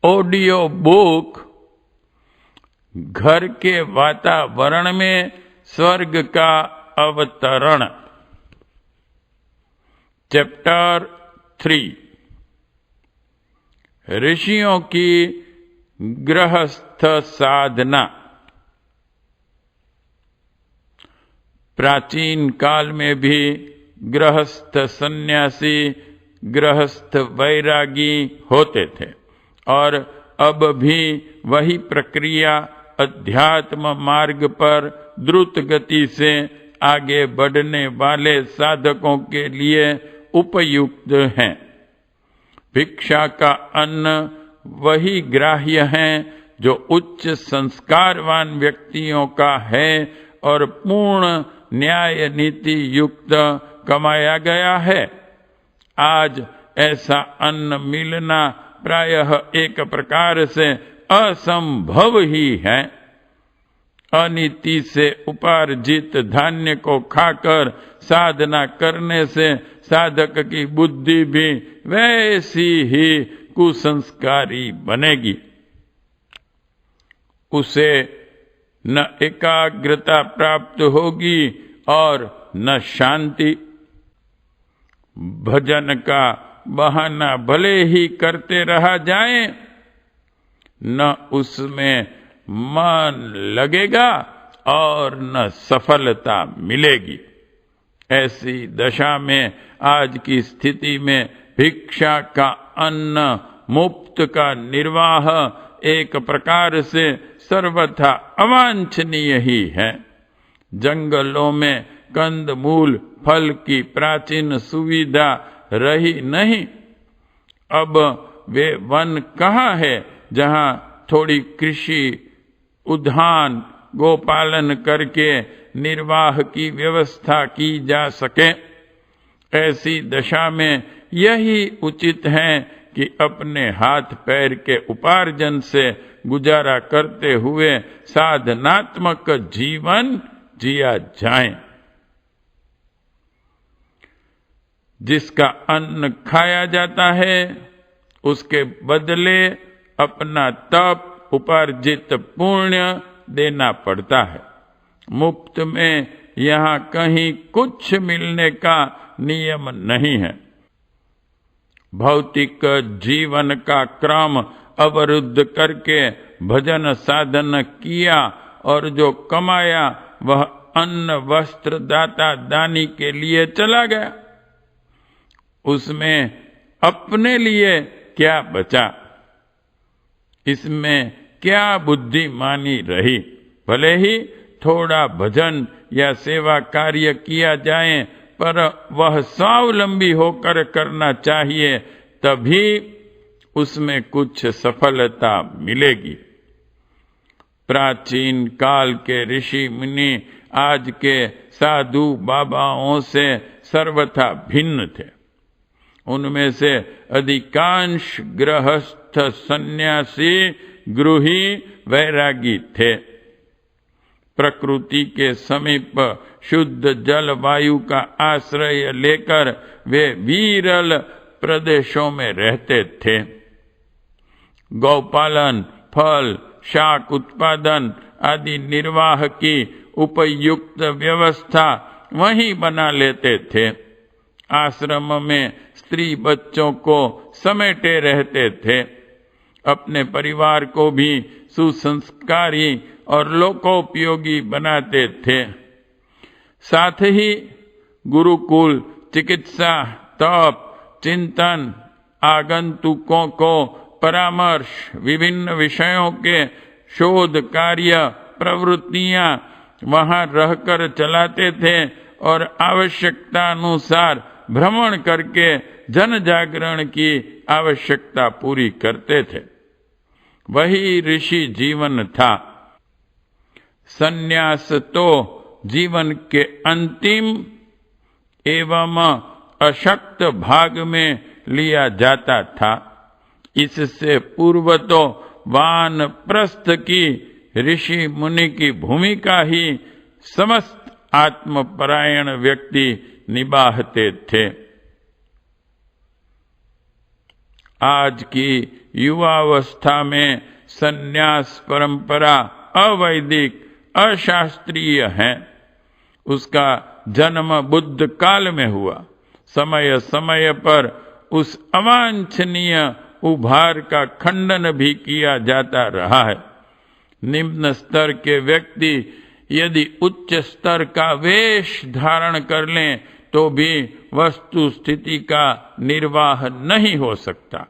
Audio book घर के वातावरण में स्वर्ग का अवतरण। चैप्टर 3 ऋषियों की गृहस्थ साधना। प्राचीन काल में भी गृहस्थ सन्यासी, गृहस्थ वैरागी होते थे और अब भी वही प्रक्रिया अध्यात्म मार्ग पर द्रुत गति से आगे बढ़ने वाले साधकों के लिए उपयुक्त है। भिक्षा का अन्न वही ग्राह्य है जो उच्च संस्कारवान व्यक्तियों का है और पूर्ण न्याय नीति युक्त कमाया गया है। आज ऐसा अन्न मिलना प्रायः एक प्रकार से असंभव ही है। अनीति से उपार्जित धान्य को खाकर साधना करने से साधक की बुद्धि भी वैसी ही कुसंस्कारी बनेगी। उसे न एकाग्रता प्राप्त होगी और न शांति। भजन का बहाना भले ही करते रहा जाए, न उसमें मन लगेगा और न सफलता मिलेगी। ऐसी दशा में आज की स्थिति में भिक्षा का अन्न मुफ्त का निर्वाह एक प्रकार से सर्वथा अवांछनीय ही है। जंगलों में कंद मूल फल की प्राचीन सुविधा रही नहीं। अब वे वन कहाँ है जहाँ थोड़ी कृषि, उद्यान, गोपालन करके निर्वाह की व्यवस्था की जा सके। ऐसी दशा में यही उचित है कि अपने हाथ पैर के उपार्जन से गुजारा करते हुए साधनात्मक जीवन जिया जाए। जिसका अन्न खाया जाता है उसके बदले अपना तप, उपार्जित पुण्य देना पड़ता है। मुफ्त में यहाँ कहीं कुछ मिलने का नियम नहीं है। भौतिक जीवन का क्रम अवरुद्ध करके भजन साधन किया और जो कमाया वह अन्न वस्त्र दाता दानी के लिए चला गया। उसमें अपने लिए क्या बचा? इसमें क्या बुद्धिमानी रही? भले ही थोड़ा भजन या सेवा कार्य किया जाए, पर वह स्वावलंबी होकर करना चाहिए, तभी उसमें कुछ सफलता मिलेगी। प्राचीन काल के ऋषि मुनि आज के साधु बाबाओं से सर्वथा भिन्न थे। उनमें से अधिकांश गृहस्थ सन्यासी, गृही, वैरागी थे। प्रकृति के समीप शुद्ध जल वायु का आश्रय लेकर वे विरल प्रदेशों में रहते थे। गौपालन, फल, शाक उत्पादन आदि निर्वाह की उपयुक्त व्यवस्था वहीं बना लेते थे। आश्रम में स्त्री बच्चों को समेटे रहते थे। अपने परिवार को भी सुसंस्कारी और लोकोपयोगी बनाते थे। साथ ही गुरुकुल, चिकित्सा, तप, चिंतन, आगंतुकों को परामर्श, विभिन्न विषयों के शोध कार्य, प्रवृत्तियां वहां रहकर चलाते थे और आवश्यकता अनुसार भ्रमण करके जन जागरण की आवश्यकता पूरी करते थे। वही ऋषि जीवन था। संन्यास तो जीवन के अंतिम एवं अशक्त भाग में लिया जाता था। इससे पूर्व तो वानप्रस्थ की ऋषि मुनि की भूमिका ही समस्त आत्मपरायण व्यक्ति निभाते थे। आज की युवावस्था में संन्यास परंपरा अवैदिक अशास्त्रीय है। उसका जन्म बुद्ध काल में हुआ। समय समय पर उस अवांछनीय उभार का खंडन भी किया जाता रहा है। निम्न स्तर के व्यक्ति यदि उच्च स्तर का वेश धारण कर लें तो भी वस्तु स्थिति का निर्वाह नहीं हो सकता।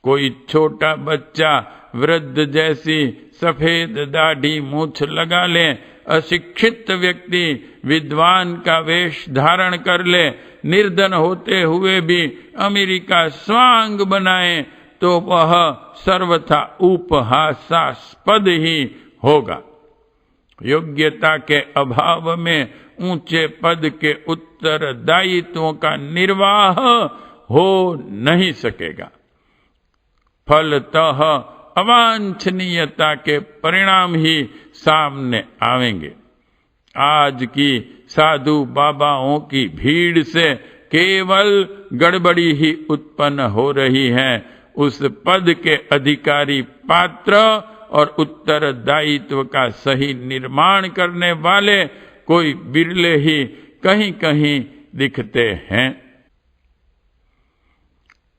कोई छोटा बच्चा वृद्ध जैसी सफेद दाढ़ी मूछ लगा ले, अशिक्षित व्यक्ति विद्वान का वेश धारण कर ले, निर्धन होते हुए भी अमेरिका स्वांग बनाए तो वह सर्वथा उपहासास्पद ही होगा। योग्यता के अभाव में ऊंचे पद के उत्तरदायित्वों का निर्वाह हो नहीं सकेगा। फलतः अवांछनीयता के परिणाम ही सामने आवेंगे। आज की साधु बाबाओं की भीड़ से केवल गड़बड़ी ही उत्पन्न हो रही है। उस पद के अधिकारी पात्र और उत्तरदायित्व का सही निर्माण करने वाले कोई बिरले ही कहीं कहीं दिखते हैं।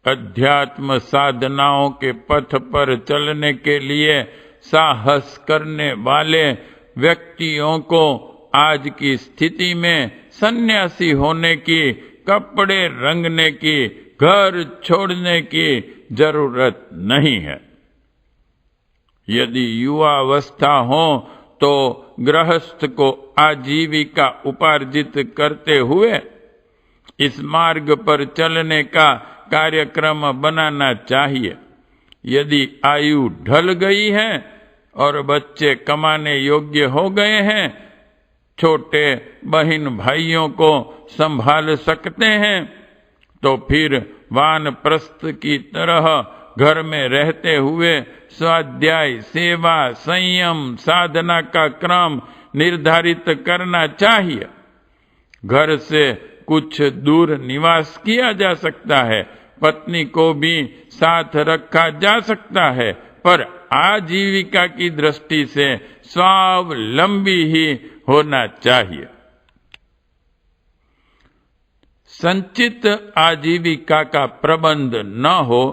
अध्यात्म साधनाओं के पथ पर चलने के लिए साहस करने वाले व्यक्तियों को आज की स्थिति में सन्यासी होने की, कपड़े रंगने की, घर छोड़ने की जरूरत नहीं है। यदि युवावस्था हो तो गृहस्थ को आजीविका उपार्जित करते हुए इस मार्ग पर चलने का कार्यक्रम बनाना चाहिए। यदि आयु ढल गई है और बच्चे कमाने योग्य हो गए हैं, छोटे बहन भाइयों को संभाल सकते हैं, तो फिर वानप्रस्थ की तरह घर में रहते हुए स्वाध्याय, सेवा, संयम, साधना का क्रम निर्धारित करना चाहिए। घर से कुछ दूर निवास किया जा सकता है, पत्नी को भी साथ रखा जा सकता है, पर आजीविका की दृष्टि से स्वावलंबी ही होना चाहिए। संचित आजीविका का प्रबंध न हो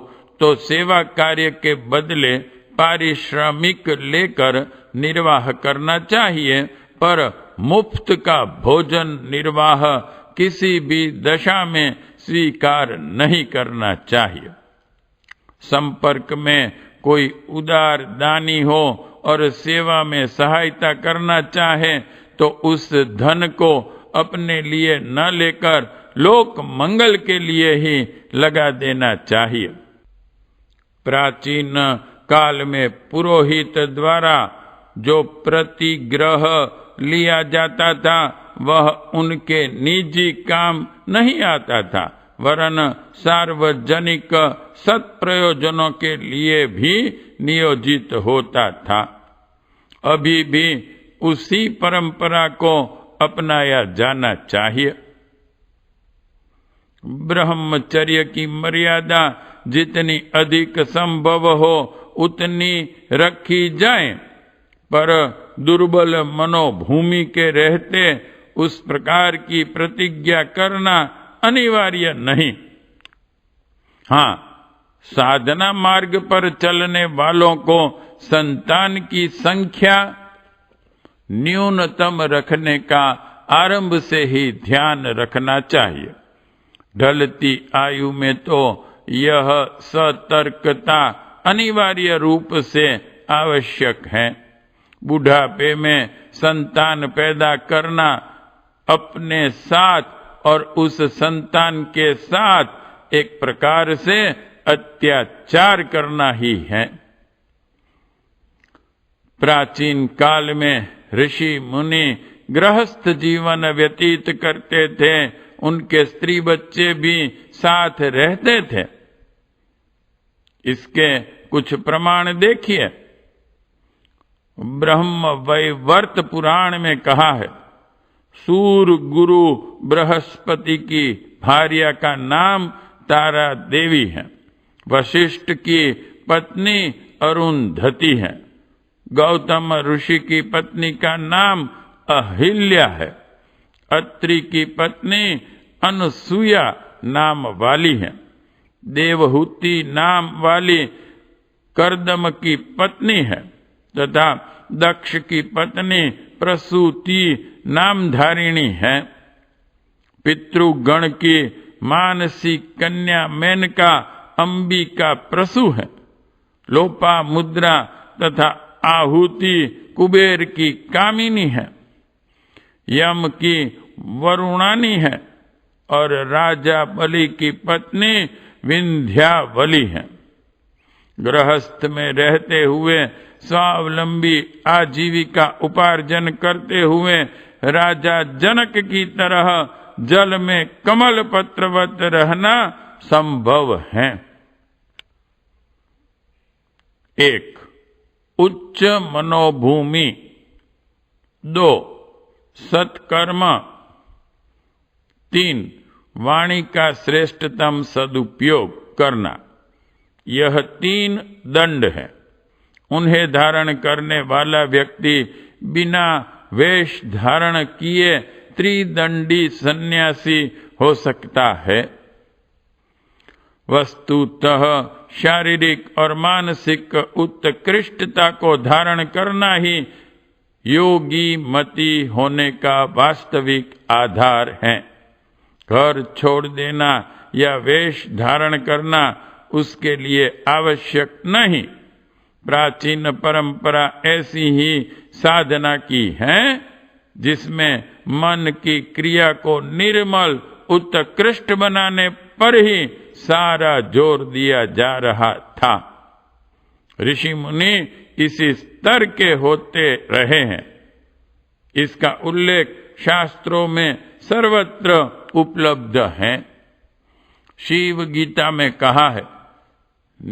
तो सेवा कार्य के बदले पारिश्रमिक लेकर निर्वाह करना चाहिए, पर मुफ्त का भोजन निर्वाह किसी भी दशा में स्वीकार नहीं करना चाहिए। संपर्क में कोई उदार दानी हो और सेवा में सहायता करना चाहे तो उस धन को अपने लिए न लेकर लोक मंगल के लिए ही लगा देना चाहिए। प्राचीन काल में पुरोहित द्वारा जो प्रतिग्रह लिया जाता था वह उनके निजी काम नहीं आता था, वरन सार्वजनिक सत्प्रयोजनों के लिए भी नियोजित होता था। अभी भी उसी परंपरा को अपनाया जाना चाहिए। ब्रह्मचर्य की मर्यादा जितनी अधिक संभव हो उतनी रखी जाए, पर दुर्बल मनोभूमि के रहते उस प्रकार की प्रतिज्ञा करना अनिवार्य नहीं। हाँ, साधना मार्ग पर चलने वालों को संतान की संख्या न्यूनतम रखने का आरंभ से ही ध्यान रखना चाहिए। ढलती आयु में तो यह सतर्कता अनिवार्य रूप से आवश्यक है। बुढ़ापे में संतान पैदा करना अपने साथ और उस संतान के साथ एक प्रकार से अत्याचार करना ही है। प्राचीन काल में ऋषि मुनि गृहस्थ जीवन व्यतीत करते थे, उनके स्त्री बच्चे भी साथ रहते थे। इसके कुछ प्रमाण देखिए। ब्रह्म वैवर्त पुराण में कहा है, सूर गुरु बृहस्पति की भार्या का नाम तारा देवी है। वशिष्ठ की पत्नी अरुंधति है। गौतम ऋषि की पत्नी का नाम अहिल्या है। अत्रि की पत्नी अनुसुया नाम वाली है। देवहूति नाम वाली कर्दम की पत्नी है तथा दक्ष की पत्नी प्रसूति नामधारिणी है। पितृगण की मानसी कन्या मेनका अंबिका प्रसू है। लोपामुद्रा तथा आहुति कुबेर की कामिनी है। यम की वरुणानी है और राजा बलि की पत्नी विंध्यावली है। गृहस्थ में रहते हुए स्वावलंबी आजीविका उपार्जन करते हुए राजा जनक की तरह जल में कमल पत्रवत रहना संभव है। 1. उच्च मनोभूमि। 2. सत्कर्म। 3. वाणी का श्रेष्ठतम सदुपयोग करना। यह 3 दंड है। उन्हें धारण करने वाला व्यक्ति बिना वेश धारण किए त्रिदंडी सन्यासी हो सकता है। वस्तुतः शारीरिक और मानसिक उत्कृष्टता को धारण करना ही योगी मति होने का वास्तविक आधार है। घर छोड़ देना या वेश धारण करना उसके लिए आवश्यक नहीं। प्राचीन परंपरा ऐसी ही साधना की है जिसमें मन की क्रिया को निर्मल उत्कृष्ट बनाने पर ही सारा जोर दिया जा रहा था। ऋषि मुनि इसी स्तर के होते रहे हैं। इसका उल्लेख शास्त्रों में सर्वत्र उपलब्ध है। शिव गीता में कहा है,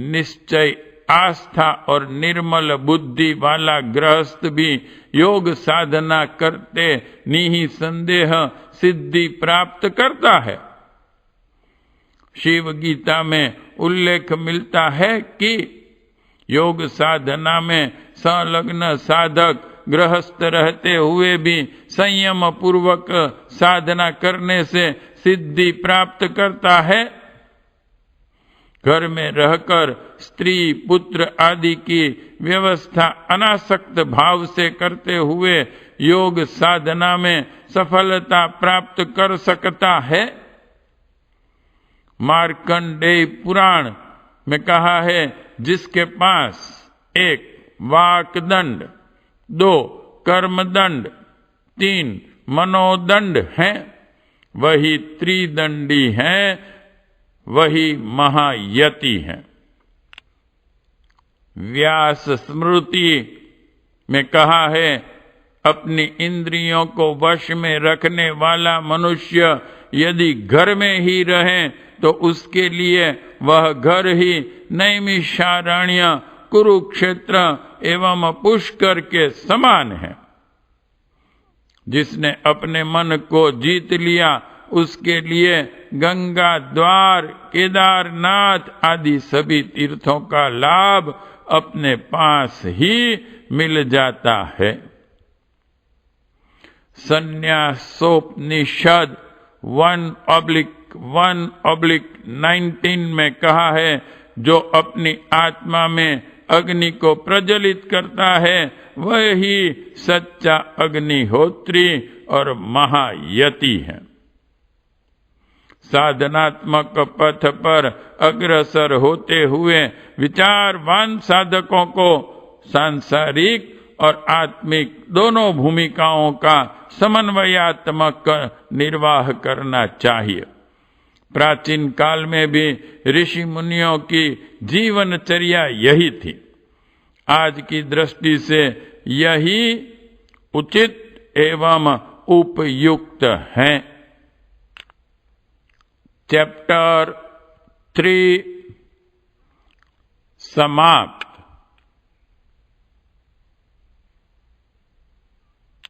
निश्चय, आस्था और निर्मल बुद्धि वाला गृहस्थ भी योग साधना करते निःसंदेह सिद्धि प्राप्त करता है। शिव गीता में उल्लेख मिलता है कि योग साधना में संलग्न साधक गृहस्थ रहते हुए भी संयम पूर्वक साधना करने से सिद्धि प्राप्त करता है। घर में रहकर स्त्री पुत्र आदि की व्यवस्था अनासक्त भाव से करते हुए योग साधना में सफलता प्राप्त कर सकता है। मार्कंडेय पुराण में कहा है, जिसके पास 1 वाक्दंड, 2 कर्मदंड, 3 मनोदंड है, वही त्रिदंडी है, वही महायति है। व्यास स्मृति में कहा है, अपनी इंद्रियों को वश में रखने वाला मनुष्य यदि घर में ही रहे तो उसके लिए वह घर ही नैमिषारण्य, कुरुक्षेत्र एवं पुष्कर के समान है। जिसने अपने मन को जीत लिया उसके लिए गंगा द्वार, केदारनाथ आदि सभी तीर्थों का लाभ अपने पास ही मिल जाता है। संन्यासोपनिषद 1/1/19 में कहा है, जो अपनी आत्मा में अग्नि को प्रज्वलित करता है वही सच्चा अग्निहोत्री और महायति है। साधनात्मक पथ पर अग्रसर होते हुए विचारवान साधकों को सांसारिक और आत्मिक दोनों भूमिकाओं का समन्वयात्मक निर्वाह करना चाहिए। प्राचीन काल में भी ऋषि मुनियों की जीवनचर्या यही थी। आज की दृष्टि से यही उचित एवं उपयुक्त है। चैप्टर 3 समाप्त।